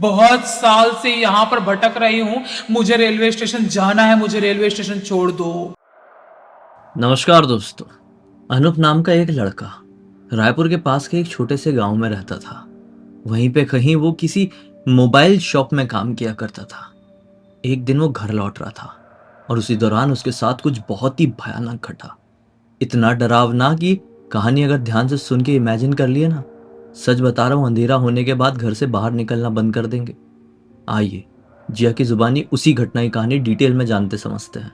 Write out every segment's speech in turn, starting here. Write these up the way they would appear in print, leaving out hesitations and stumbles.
बहुत साल से यहाँ पर भटक रही हूँ। मुझे रेलवे स्टेशन जाना है, मुझे रेलवे स्टेशन छोड़ दो। नमस्कार दोस्तों। अनूप नाम का एक लड़का रायपुर के पास के एक छोटे से गांव में रहता था। वहीं पे कहीं वो किसी मोबाइल शॉप में काम किया करता था। एक दिन वो घर लौट रहा था और उसी दौरान उसके साथ कुछ बहुत ही भयानक घटा। इतना डरावना कि कहानी अगर ध्यान से सुन के इमेजिन कर लिए ना, सच बता रहा हूँ, अंधेरा होने के बाद घर से बाहर निकलना बंद कर देंगे। आइए जिया की जुबानी उसी घटना की कहानी डिटेल में जानते समझते हैं।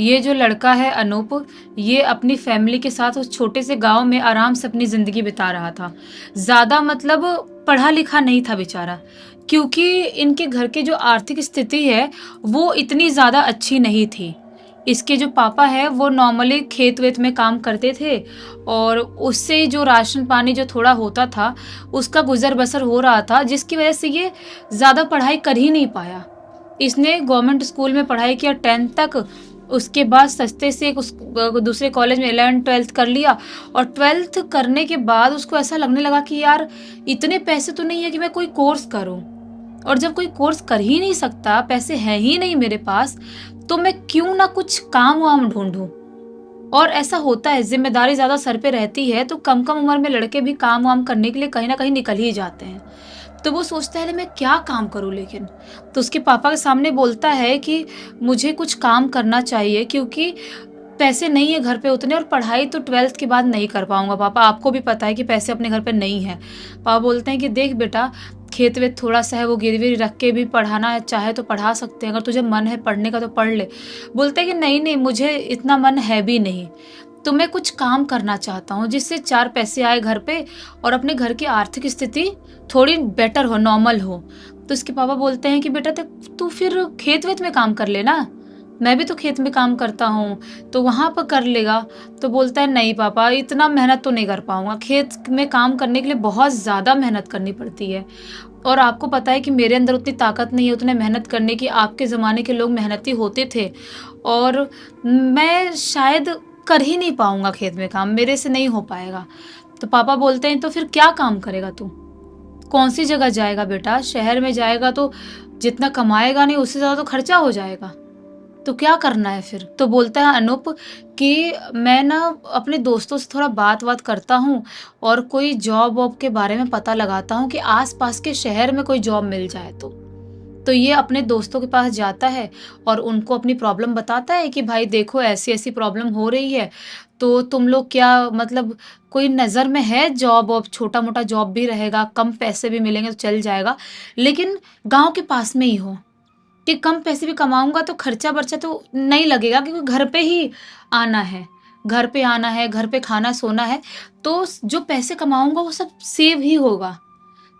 ये जो लड़का है अनूप, ये अपनी फैमिली के साथ उस छोटे से गांव में आराम से अपनी ज़िंदगी बिता रहा था। ज़्यादा मतलब पढ़ा लिखा नहीं था बेचारा, क्योंकि इनके घर की जो आर्थिक स्थिति है, वो इतनी ज़्यादा अच्छी नहीं थी। इसके जो पापा हैं, वो नॉर्मली खेत-वेत में काम करते थे और उससे जो राशन पानी जो थोड़ा होता था, उसका गुज़र-बसर हो रहा था, जिसकी वजह से ये ज़्यादा पढ़ाई कर ही नहीं पाया। इसने गवर्नमेंट स्कूल में पढ़ाई किया 10th तक। उसके बाद सस्ते से एक दूसरे कॉलेज में 11th-12th कर लिया और 12th करने के बाद उसको ऐसा लगने लगा कि यार इतने पैसे तो नहीं है कि मैं कोई कोर्स करूं, और जब कोई कोर्स कर ही नहीं सकता, पैसे हैं ही नहीं मेरे पास, तो मैं क्यों ना कुछ काम वाम ढूंढूं। और ऐसा होता है, जिम्मेदारी ज्यादा सर पे रहती है तो कम कम उम्र में लड़के भी काम वाम करने के लिए कहीं ना कहीं निकल ही जाते हैं। तो वो सोचता है मैं क्या काम करूं, लेकिन तो उसके पापा के सामने बोलता है कि मुझे कुछ काम करना चाहिए, क्योंकि पैसे नहीं है घर पे उतने, और पढ़ाई तो 12th के बाद नहीं कर पाऊंगा पापा, आपको भी पता है कि पैसे अपने घर पे नहीं है। पापा बोलते हैं कि देख बेटा, खेत वेत थोड़ा सा है, वो गिरवी रख के भी पढ़ाना है चाहे तो पढ़ा सकते हैं, अगर तुझे मन है पढ़ने का तो पढ़ ले। बोलते हैं कि नहीं नहीं, मुझे इतना मन है भी नहीं, तो मैं कुछ काम करना चाहता हूँ जिससे 4 पैसे आए घर पे और अपने घर की आर्थिक स्थिति थोड़ी बेटर हो, नॉर्मल हो। तो इसके पापा बोलते हैं कि बेटा तू फिर खेत वेत में काम कर लेना, मैं भी तो खेत में काम करता हूँ, तो वहाँ पर कर लेगा। तो बोलता है नहीं पापा, इतना मेहनत तो नहीं कर पाऊंगा, खेत में काम करने के लिए बहुत ज़्यादा मेहनत करनी पड़ती है, और आपको पता है कि मेरे अंदर उतनी ताकत नहीं है उतने मेहनत करने की। आपके ज़माने के लोग मेहनती होते थे और मैं शायद कर ही नहीं पाऊंगा खेत में काम, मेरे से नहीं हो पाएगा। तो पापा बोलते हैं तो फिर क्या काम करेगा तू, कौन सी जगह जाएगा बेटा, शहर में जाएगा तो जितना कमाएगा नहीं उससे ज़्यादा तो खर्चा हो जाएगा, तो क्या करना है फिर। तो बोलता है अनूप कि मैं ना अपने दोस्तों से थोड़ा बात बात करता हूँ और कोई जॉब वॉब के बारे में पता लगाता हूँ कि आसपास के शहर में कोई जॉब मिल जाए। तो ये अपने दोस्तों के पास जाता है और उनको अपनी प्रॉब्लम बताता है कि भाई देखो ऐसी ऐसी प्रॉब्लम हो रही है, तो तुम लोग क्या मतलब कोई नज़र में है जॉब वॉब, छोटा मोटा जॉब भी रहेगा, कम पैसे भी मिलेंगे तो चल जाएगा, लेकिन गांव के पास में ही हो कि कम पैसे भी कमाऊँगा तो खर्चा-वर्चा तो नहीं लगेगा, क्योंकि घर पे ही आना है, घर पे आना है, घर पे खाना-सोना है, तो स जो पैसे कमाऊँगा वो सब सेव ही होगा।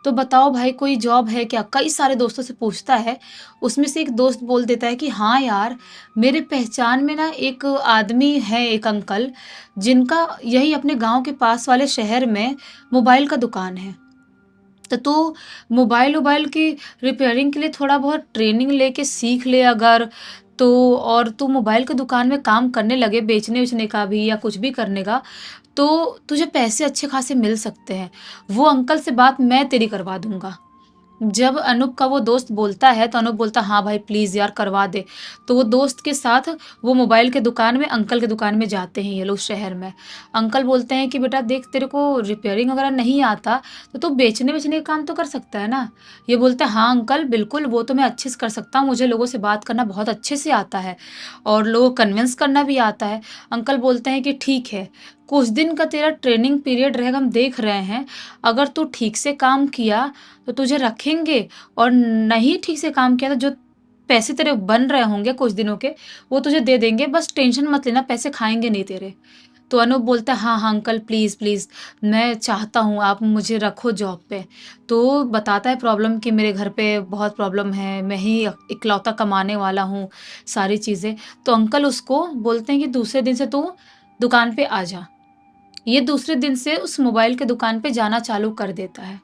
तो बताओ भाई कोई जॉब है क्या? कई सारे दोस्तों से पूछता है, उसमें से एक दोस्त बोल देता है कि हाँ यार, मेरे पहचान में ना एक आदमी है, एक अंकल, जिनका यही अपने गाँव के पास वाले शहर में मोबाइल का दुकान है। तो तू मोबाइल-वोबाइल की रिपेयरिंग के लिए थोड़ा बहुत ट्रेनिंग लेके सीख ले अगर, तो और तू मोबाइल की दुकान में काम करने लगे, बेचने-वेचने का भी या कुछ भी करने का, तो तुझे पैसे अच्छे खासे मिल सकते हैं। वो अंकल से बात मैं तेरी करवा दूँगा। जब अनूप का वो दोस्त बोलता है तो अनूप बोलता है हाँ भाई प्लीज़ यार करवा दे। तो वो दोस्त के साथ वो मोबाइल के दुकान में, अंकल के दुकान में जाते हैं ये लोग शहर में। अंकल बोलते हैं कि बेटा देख, तेरे को रिपेयरिंग वगैरह नहीं आता तो तू बेचने-वेचने का काम तो कर सकता है ना। ये बोलता है हाँ अंकल बिल्कुल, वो तो मैं अच्छे से कर सकता हूँ, मुझे लोगों से बात करना बहुत अच्छे से आता है और लोगों को कन्विंस करना भी आता है। अंकल बोलते हैं कि ठीक है, कुछ दिन का तेरा ट्रेनिंग पीरियड रहेगा, हम देख रहे हैं, अगर तू ठीक से काम किया तो तुझे रखेंगे, और नहीं ठीक से काम किया तो जो पैसे तेरे बन रहे होंगे कुछ दिनों के, वो तुझे दे देंगे, बस टेंशन मत लेना, पैसे खाएंगे नहीं तेरे। तो अनूप बोलता है हाँ हाँ अंकल प्लीज़ प्लीज़, मैं चाहता हूँ आप मुझे रखो जॉब पे। तो बताता है प्रॉब्लम कि मेरे घर पे बहुत प्रॉब्लम है, मैं ही इकलौता कमाने वाला हूँ, सारी चीज़ें। तो अंकल उसको बोलते हैं कि दूसरे दिन से तू दुकान पे आ जा। ये दूसरे दिन से उस मोबाइल के दुकान पे जाना चालू कर देता है।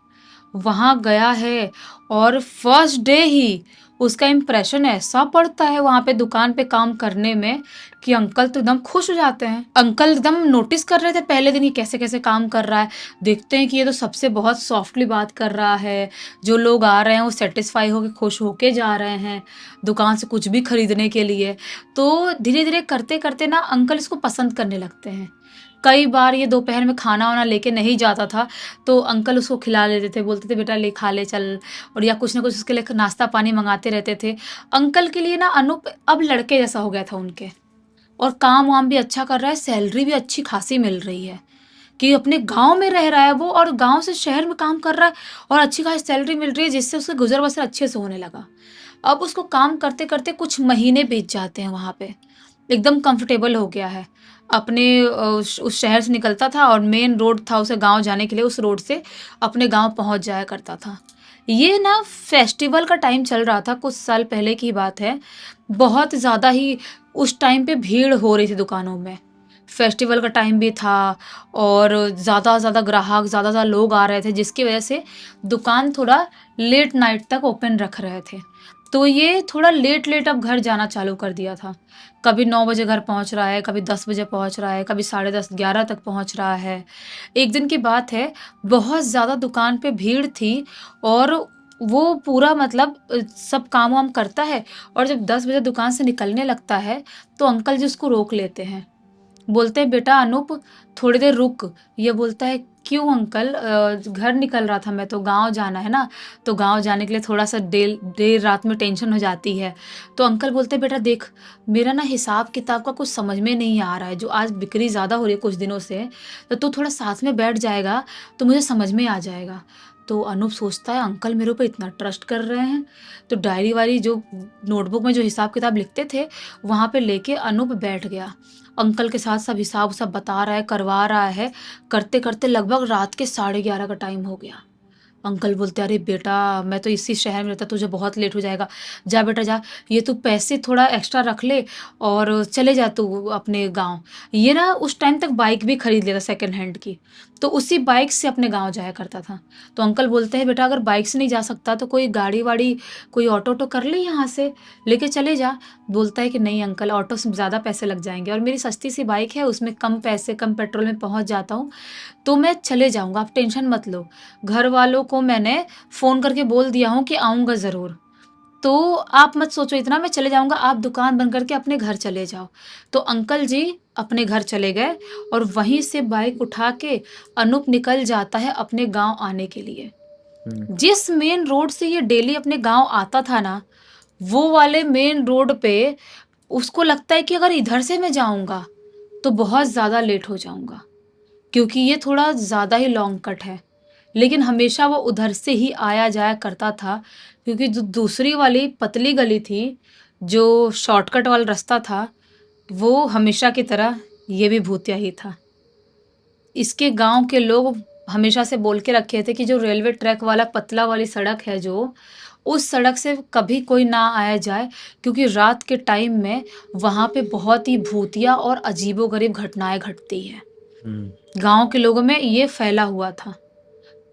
वहाँ गया है और फर्स्ट डे ही उसका इम्प्रेशन ऐसा पड़ता है वहाँ पे दुकान पे काम करने में कि अंकल तो एकदम खुश हो जाते हैं। अंकल एकदम नोटिस कर रहे थे पहले दिन ये कैसे-कैसे काम कर रहा है। देखते हैं कि ये तो सबसे बहुत सॉफ्टली बात कर रहा है। जो लोग आ रहे हैं वो सैटिस्फाई होके खुश होके जा रहे हैं दुकान से कुछ भी खरीदने के लिए। तो धीरे-धीरे करते-करते ना अंकल इसको पसंद करने लगते हैं। कई बार ये दोपहर में खाना-वाना लेके नहीं जाता था, तो अंकल उसको खिला लेते थे, बोलते थे बेटा ले खा ले चल, और या कुछ ना कुछ उसके लिए नाश्ता पानी मंगाते रहते थे। अंकल के लिए ना अनूप अब लड़के जैसा हो गया था उनके, और काम-वाम भी अच्छा कर रहा है, सैलरी भी अच्छी खासी मिल रही है कि अपने गाँव में रह रहा है वो और गाँव से शहर में काम कर रहा है और अच्छी खासी सैलरी मिल रही है, जिससे उसका गुज़र-बसर अच्छे से होने लगा। अब उसको काम करते-करते कुछ महीने बीत जाते हैं वहाँ पे, एकदम कंफर्टेबल हो गया है। अपने उस शहर से निकलता था और मेन रोड था उसे गाँव जाने के लिए, उस रोड से अपने गाँव पहुँच जाया करता था। ये ना फेस्टिवल का टाइम चल रहा था, कुछ साल पहले की बात है। बहुत ज़्यादा ही उस टाइम पे भीड़ हो रही थी दुकानों में। फेस्टिवल का टाइम भी था और ज़्यादा ज़्यादा ग्राहक, ज़्यादा ज़्यादा लोग आ रहे थे, जिसकी वजह से दुकान थोड़ा लेट नाइट तक ओपन रख रहे थे। तो ये थोड़ा लेट-लेट अब घर जाना चालू कर दिया था। कभी 9 बजे घर पहुँच रहा है, कभी 10 बजे पहुँच रहा है, कभी साढ़े 10, 11 तक पहुँच रहा है। एक दिन की बात है, बहुत ज़्यादा दुकान पे भीड़ थी और वो पूरा मतलब सब काम-वाम करता है और जब 10 बजे दुकान से निकलने लगता है, तो अंकल जी उसको रोक लेते हैं। बोलते हैं बेटा अनूप थोड़ी देर रुक। ये बोलता है क्यों अंकल, घर निकल रहा था मैं तो, गाँव जाना है ना, तो गाँव जाने के लिए थोड़ा सा देर देर रात में टेंशन हो जाती है। तो अंकल बोलते हैं बेटा देख, मेरा ना हिसाब किताब का कुछ समझ में नहीं आ रहा है, जो आज बिक्री ज़्यादा हो रही है कुछ दिनों से, तो तू थोड़ा साथ में बैठ जाएगा तो मुझे समझ में आ जाएगा। तो अनूप सोचता है अंकल मेरे ऊपर इतना ट्रस्ट कर रहे हैं, तो डायरी वारी जो नोटबुक में जो हिसाब किताब लिखते थे वहाँ पे लेके अनूप बैठ गया। अंकल के साथ सब हिसाब सब बता रहा है, करवा रहा है। करते-करते लगभग रात के 11:30 का टाइम हो गया। अंकल बोलते अरे बेटा मैं तो इसी शहर में रहता, तुझे बहुत लेट हो जाएगा। जा बेटा जा, ये तू पैसे थोड़ा एक्स्ट्रा रख ले और चले जा तू अपने गाँव। ये ना उस टाइम तक बाइक भी खरीद लेता सेकंड हैंड की, तो उसी बाइक से अपने गाँव जाया करता था। तो अंकल बोलते हैं बेटा अगर बाइक से नहीं जा सकता तो कोई गाड़ी-वाड़ी, कोई ऑटो-वोटो कर ले यहाँ से, लेके चले जा। बोलता है कि नहीं अंकल ऑटो से ज़्यादा पैसे लग जाएँगे और मेरी सस्ती सी बाइक है, उसमें कम पैसे, कम पेट्रोल में पहुँच जाता हूँ, तो मैं चले जाऊँगा, आप टेंशन मत लो। घर वालों को मैंने फ़ोन करके बोल दिया हूँ कि आऊँगा ज़रूर। तो आप मत सोचो इतना, मैं चले जाऊँगा, आप दुकान बंद करके अपने घर चले जाओ। तो अंकल जी अपने घर चले गए और वहीं से बाइक उठा के अनूप निकल जाता है अपने गाँव आने के लिए। जिस मेन रोड से ये डेली अपने गाँव आता था ना, वो वाले मेन रोड पे उसको लगता है कि अगर इधर से मैं जाऊँगा, तो बहुत ज़्यादा लेट हो जाऊँगा, क्योंकि ये थोड़ा ज़्यादा ही लॉन्ग कट है। लेकिन हमेशा वो उधर से ही आया जाया करता था, क्योंकि जो दूसरी वाली पतली गली थी, जो शॉर्टकट वाला रास्ता था, वो हमेशा की तरह ये भी भूतिया ही था। इसके गाँव के लोग हमेशा से बोल के रखे थे कि जो रेलवे ट्रैक वाला पतला वाली सड़क है जो, उस सड़क से कभी कोई ना आया जाए, क्योंकि रात के टाइम में वहाँ पे बहुत ही भूतिया और अजीबो-गरीब घटनाएँ घटती हैं। गाँव के लोगों में ये फैला हुआ था।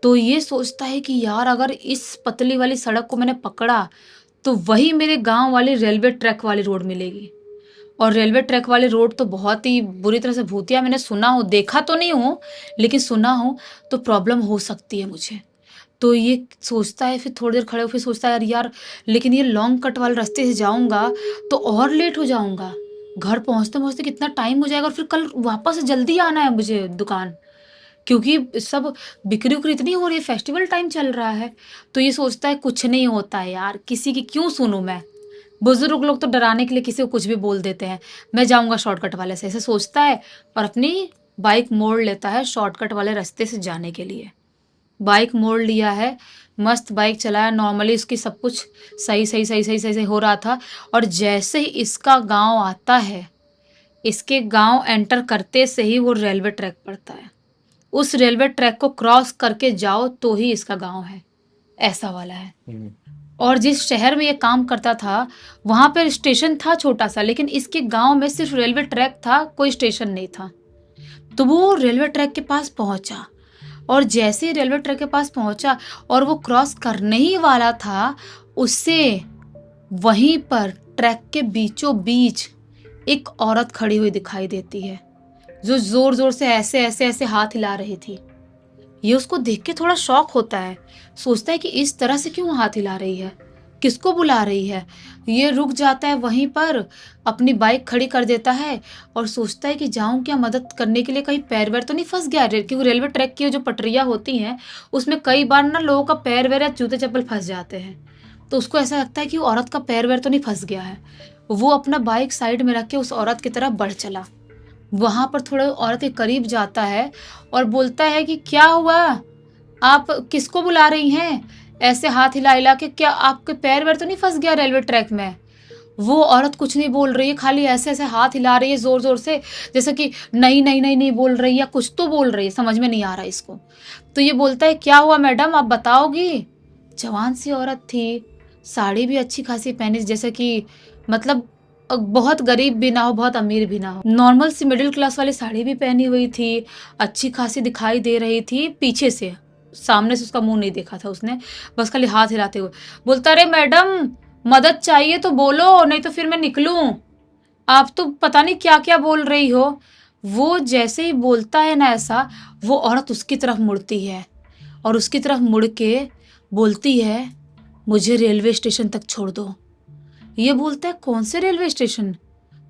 तो ये सोचता है कि यार अगर इस पतली वाली सड़क को मैंने पकड़ा, तो वही मेरे गाँव वाली रेलवे ट्रैक वाली रोड मिलेगी। और रेलवे ट्रैक वाली रोड तो बहुत ही बुरी तरह से भूतिया, मैंने सुना हो, देखा तो नहीं हूँ, लेकिन सुना हूँ, तो प्रॉब्लम हो सकती है मुझे। तो ये सोचता है, फिर थोड़ी देर खड़े होके सोचता है, यार यार लेकिन ये लॉन्ग कट वाले रास्ते से जाऊँगा तो और लेट हो जाऊँगा। घर पहुँचते-पहुँचते कितना टाइम हो जाएगा और फिर कल वापस से जल्दी आना है मुझे दुकान। क्योंकि सब बिक्री-विक्री इतनी हो रही है, फेस्टिवल टाइम चल रहा है। तो ये सोचता है कुछ नहीं होता है यार, किसी की क्यों सुनूँ मैं? बुज़ुर्ग लोग तो डराने के लिए किसी को कुछ भी बोल देते हैं। मैं जाऊँगा शॉर्टकट वाले से, ऐसे सोचता है और अपनी बाइक मोड़ लेता है शॉर्टकट वाले रास्ते से जाने के लिए। बाइक मोड़ लिया है, मस्त बाइक चलाया, नॉर्मली उसकी सब कुछ सही हो रहा था और जैसे ही इसका गाँव आता है, इसके गाँव एंटर करते से ही वो रेलवे ट्रैक पड़ता है। उस रेलवे ट्रैक को क्रॉस करके जाओ तो ही इसका गाँव है, ऐसा वाला है। और जिस शहर में ये काम करता था, वहाँ पे स्टेशन था छोटा-सा, लेकिन इसके गाँव में सिर्फ रेलवे ट्रैक था, कोई स्टेशन नहीं था। तो वो रेलवे ट्रैक के पास पहुँचा और जैसे ही रेलवे ट्रैक के पास पहुँचा और वो क्रॉस करने ही वाला था, उससे वहीं पर ट्रैक के बीचों बीच एक औरत खड़ी हुई दिखाई देती है, जो जोर जोर से ऐसे ऐसे ऐसे हाथ हिला रही थी। ये उसको देख के थोड़ा शॉक होता है, सोचता है कि इस तरह से क्यों हाथ हिला रही है, किसको बुला रही है। ये रुक जाता है, वहीं पर अपनी बाइक खड़ी कर देता है और सोचता है कि जाऊं क्या मदद करने के लिए, कहीं पैर वैर तो नहीं फंस गया। क्योंकि रेलवे ट्रैक की जो पटरियां होती हैं उसमें कई बार ना लोगों का पैर वैर या जूते चप्पल फंस जाते हैं, तो उसको ऐसा लगता है कि वो औरत का पैर वैर तो नहीं फंस गया है। वो अपना बाइक साइड में रख के उस औरत की तरफ बढ़ चला। वहां पर थोड़ा औरत के करीब जाता है और बोलता है कि क्या हुआ, आप किसको बुला रही हैं, ऐसे हाथ हिला हिला के, क्या आपके पैर वैर तो नहीं फंस गया रेलवे ट्रैक में। वो औरत कुछ नहीं बोल रही है, खाली ऐसे ऐसे हाथ हिला रही है जोर जोर से, जैसे कि नहीं नहीं नहीं नहीं बोल रही है, कुछ तो बोल रही है, समझ में नहीं आ रहा इसको। तो ये बोलता है क्या हुआ मैडम, आप बताओगी। जवान सी औरत थी, साड़ी भी अच्छी खासी पहनी, जैसे कि मतलब बहुत गरीब भी ना हो बहुत अमीर भी ना हो, नॉर्मल सी मिडिल क्लास वाली साड़ी भी पहनी हुई थी, अच्छी खासी दिखाई दे रही थी पीछे से, सामने से उसका मुंह नहीं देखा था उसने, बस खाली हाथ हिलाते हुए बोलता, अरे मैडम मदद चाहिए तो बोलो, नहीं तो फिर मैं निकलूं, आप तो पता नहीं क्या क्या बोल रही हो। वो जैसे ही बोलता है ना ऐसा, वो औरत उसकी तरफ मुड़ती है और उसकी तरफ मुड़ के बोलती है, मुझे रेलवे स्टेशन तक छोड़ दो। ये बोलता है कौन से रेलवे स्टेशन,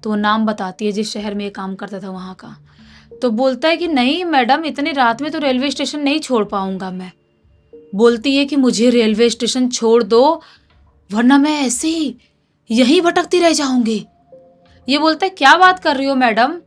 तो वो नाम बताती है जिस शहर में ये काम करता था वहां का। तो बोलता है कि नहीं मैडम, इतनी रात में तो रेलवे स्टेशन नहीं छोड़ पाऊंगा मैं। बोलती है कि मुझे रेलवे स्टेशन छोड़ दो, वरना मैं ऐसे ही यहीं भटकती रह जाऊंगी। ये बोलता है क्या बात कर रही हो मैडम,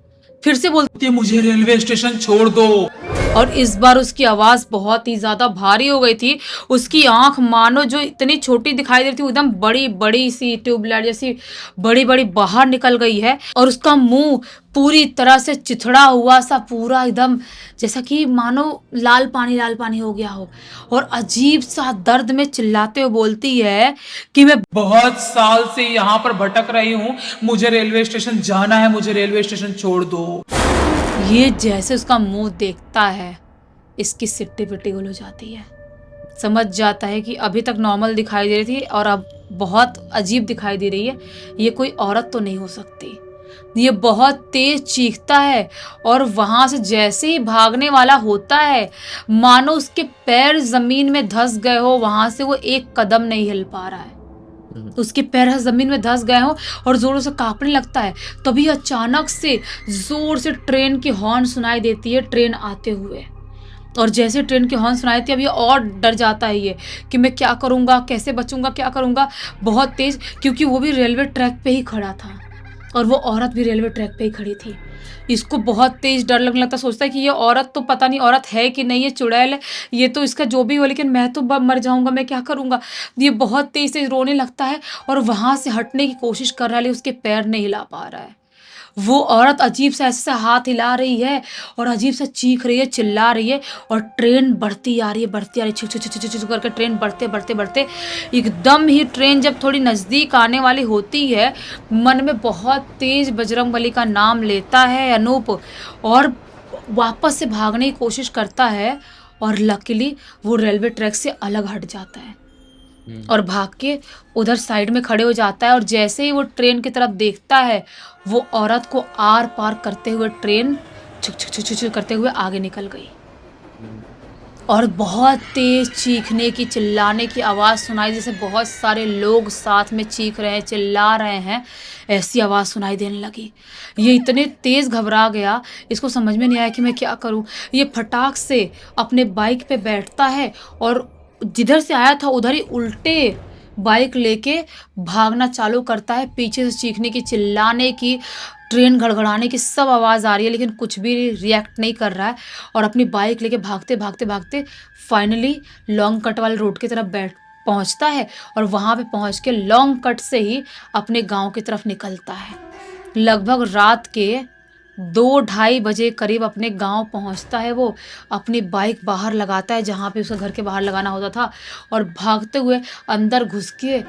फिर से बोलती है मुझे रेलवे स्टेशन छोड़ दो। और इस बार उसकी आवाज बहुत ही ज्यादा भारी हो गई थी। उसकी आंख मानो जो इतनी छोटी दिखाई दे रही थी, एकदम बड़ी बड़ी सी ट्यूबलाइट जैसी बड़ी बड़ी बाहर निकल गई है। और उसका मुंह पूरी तरह से चिथड़ा हुआ सा, पूरा एकदम जैसा कि मानो लाल पानी हो गया हो। और अजीब सा दर्द में चिल्लाते हुए बोलती है कि मैं बहुत साल से यहाँ पर भटक रही हूँ, मुझे रेलवे स्टेशन जाना है, मुझे रेलवे स्टेशन छोड़ दो। ये जैसे उसका मुंह देखता है, इसकी सिट्टी पिट्टी गुल हो जाती है। समझ जाता है कि अभी तक नॉर्मल दिखाई दे रही थी और अब बहुत अजीब दिखाई दे रही है, ये कोई औरत तो नहीं हो सकती। ये बहुत तेज चीखता है और वहां से जैसे ही भागने वाला होता है, मानो उसके पैर जमीन में धंस गए हो, वहां से वो एक कदम नहीं हिल पा रहा है। उसके पैर जमीन में धंस गए हो और जोरों से कांपने लगता है। तभी अचानक से जोर से ट्रेन की हॉर्न सुनाई देती है, ट्रेन आते हुए। और जैसे ट्रेन की हॉर्न सुनाई देती है, अब ये और डर जाता है ये कि मैं क्या करूंगा, कैसे बचूंगा, क्या करूंगा। बहुत तेज, क्योंकि वो भी रेलवे ट्रैक पे ही खड़ा था और वो औरत भी रेलवे ट्रैक पे ही खड़ी थी। इसको बहुत तेज डर लगने लगता, सोचता है कि ये औरत तो पता नहीं औरत है कि नहीं, ये चुड़ैल है, ये तो इसका जो भी हो, लेकिन मैं तो मर जाऊंगा, मैं क्या करूंगा। ये बहुत तेज से रोने लगता है और वहां से हटने की कोशिश कर रहा है, लेकिन उसके पैर नहीं हिला पा रहा है। वो औरत अजीब सा ऐसा हाथ हिला रही है और अजीब सा चीख रही है, चिल्ला रही है। और ट्रेन बढ़ती आ रही है, बढ़ती आ रही है, छू छू छू छू करके ट्रेन बढ़ते बढ़ते बढ़ते एकदम ही ट्रेन जब थोड़ी नज़दीक आने वाली होती है, मन में बहुत तेज बजरंगबली का नाम लेता है अनूप और वापस से भागने की कोशिश करता है। और लकीली वो रेलवे ट्रैक से अलग हट जाता है और भाग के उधर साइड में खड़े हो जाता है। और जैसे ही वो ट्रेन की तरफ देखता है, वो औरत को आर पार करते हुए ट्रेन छुक छुक छुक छुक करते हुए आगे निकल गई। और बहुत तेज चीखने की, चिल्लाने की आवाज़ सुनाई, जैसे बहुत सारे लोग साथ में चीख रहे हैं, चिल्ला रहे हैं, ऐसी आवाज़ सुनाई देने लगी। ये इतने तेज़ घबरा गया, इसको समझ में नहीं आया कि मैं क्या करूं। ये फटाक से अपने बाइक पे बैठता है और जिधर से आया था उधर ही उल्टे बाइक लेके भागना चालू करता है। पीछे से चीखने की, चिल्लाने की, ट्रेन घड़घड़ाने की सब आवाज़ आ रही है, लेकिन कुछ भी रिएक्ट नहीं कर रहा है। और अपनी बाइक लेके भागते भागते भागते फाइनली लॉन्ग कट वाले रोड की तरफ पहुंचता है और वहां पे पहुंच के लॉन्ग कट से ही अपने गांव की तरफ निकलता है। लगभग रात के 2-2:30 बजे करीब अपने गांव पहुंचता है। वो अपनी बाइक बाहर लगाता है जहां पे उसका घर के बाहर लगाना होता था और भागते हुए अंदर घुस के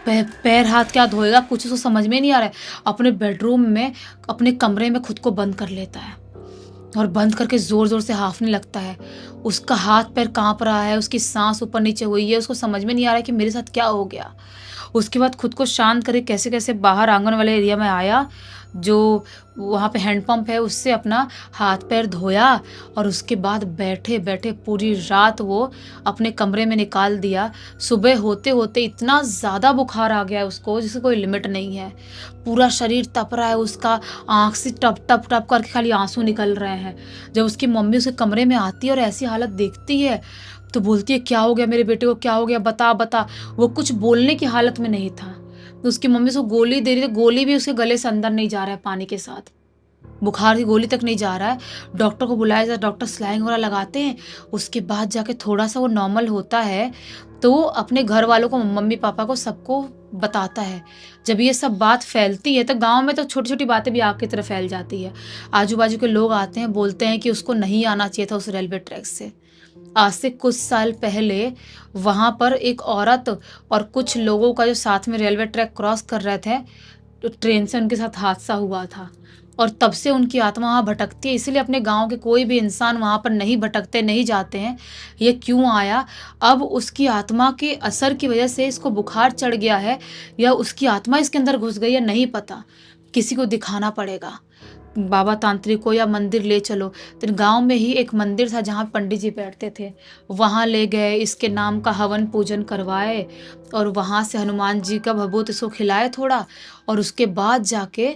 पैर हाथ क्या धोएगा, कुछ उसको समझ में नहीं आ रहा है। अपने बेडरूम में, अपने कमरे में खुद को बंद कर लेता है और बंद करके ज़ोर ज़ोर से हाँफने लगता है। उसका हाथ पैर काँप रहा है, उसकी सांस ऊपर नीचे हुई है, उसको समझ में नहीं आ रहा है कि मेरे साथ क्या हो गया। उसके बाद खुद को शांत करके कैसे-कैसे बाहर आंगन वाले एरिया में आया, जो वहाँ पे हैंडपंप है, उससे अपना हाथ पैर धोया और उसके बाद बैठे-बैठे पूरी रात वो अपने कमरे में निकाल दिया। सुबह होते-होते इतना ज़्यादा बुखार आ गया है उसको जिसकी कोई लिमिट नहीं है। पूरा शरीर तप रहा है उसका, आँख से टप-टप-टप करके खाली आँसू निकल रहे हैं। जब उसकी मम्मी उसके कमरे में आती है और ऐसी हालत देखती है, तो बोलती है, "क्या हो गया मेरे बेटे को, क्या हो गया? बता, बता।" वो कुछ बोलने की हालत में नहीं था। तो उसकी मम्मी उसको गोली दे रही है, गोली भी उसके गले से अंदर नहीं जा रहा है पानी के साथ। बुखार की गोली तक नहीं जा रहा है। डॉक्टर को बुलाया जाता है, डॉक्टर सलाइन वगैरह लगाते हैं। उसके बाद जाके थोड़ा-सा वो नॉर्मल होता है, तो अपने घर वालों को, मम्मी-पापा को, सबको बताता है। जब ये सब बात फैलती है, तो गाँव में तो छोटी-छोटी बातें भी आग की तरह फैल जाती है। आजू-बाजू के लोग आते हैं, बोलते हैं कि उसको नहीं आना चाहिए था उस रेलवे ट्रैक से। आज से कुछ साल पहले वहाँ पर एक औरत और कुछ लोगों का जो साथ में रेलवे ट्रैक क्रॉस कर रहे थे, तो ट्रेन से उनके साथ हादसा हुआ था और तब से उनकी आत्मा वहाँ भटकती है। इसीलिए अपने गाँव के कोई भी इंसान वहाँ पर नहीं भटकते, नहीं जाते हैं। ये क्यों आया? अब उसकी आत्मा के असर की वजह से इसको बुखार चढ़ गया है या उसकी आत्मा इसके अंदर घुस गई है, नहीं पता। किसी को दिखाना पड़ेगा, बाबा तांत्रिक को, या मंदिर ले चलो। तो गाँव में ही एक मंदिर था जहाँ पंडित जी बैठते थे, वहाँ ले गए, इसके नाम का हवन पूजन करवाए और वहाँ से हनुमान जी का भभूत इसको खिलाए थोड़ा, और उसके बाद जाके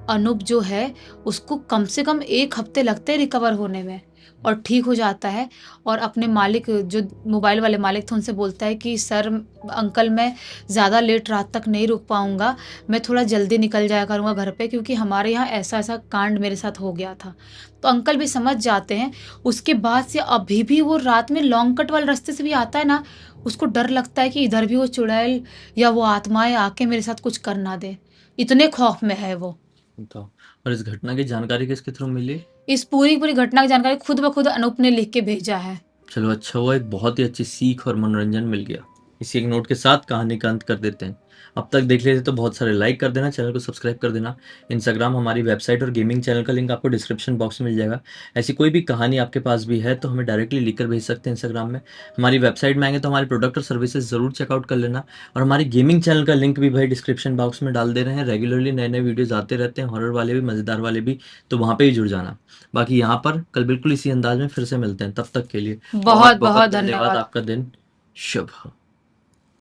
अनूप जो है उसको कम से कम 1 हफ्ते लगते हैं रिकवर होने में और ठीक हो जाता है। और अपने मालिक, जो मोबाइल वाले मालिक थे, उनसे बोलता है कि सर अंकल, मैं ज़्यादा लेट रात तक नहीं रुक पाऊँगा, मैं थोड़ा जल्दी निकल जाया करूँगा घर पे, क्योंकि हमारे यहाँ ऐसा-ऐसा कांड मेरे साथ हो गया था। तो अंकल भी समझ जाते हैं। उसके बाद से अभी भी वो रात में लॉन्ग कट वाले रास्ते से भी आता है ना, उसको डर लगता है कि इधर भी वो चुड़ैल या वो आत्माएँ आके मेरे साथ कुछ कर ना दें। इतने खौफ में है वो। बताओ। और इस घटना की जानकारी किसके थ्रू मिली? इस पूरी घटना की जानकारी खुद ब खुद अनूप ने लिख के भेजा है। चलो अच्छा हुआ, एक बहुत ही अच्छी सीख और मनोरंजन मिल गया। इसी एक नोट के साथ कहानी का अंत कर देते हैं। अब तक देख लेते तो बहुत सारे लाइक कर देना, चैनल को सब्सक्राइब कर देना। इंस्टाग्राम, हमारी वेबसाइट और गेमिंग चैनल का लिंक आपको डिस्क्रिप्शन बॉक्स में मिल जाएगा। ऐसी कोई भी कहानी आपके पास भी है तो हमें डायरेक्टली लिख कर भेज सकते हैं इंस्टाग्राम में। हमारी वेबसाइट में आएंगे तो हमारे प्रोडक्ट और सर्विसेज ज़रूर चेकआउट कर लेना। और हमारी गेमिंग चैनल का लिंक भी भाई डिस्क्रिप्शन बॉक्स में डाल दे रहे हैं। रेगुलरली नए नए वीडियोज़ आते रहते हैं, हॉरर वाले भी, मज़ेदार वाले भी, तो वहाँ पर ही जुड़ जाना। बाकी यहाँ पर कल बिल्कुल इसी अंदाज में फिर से मिलते हैं। तब तक के लिए बहुत-बहुत धन्यवाद। धन्यवाद। आपका दिन शुभ हो।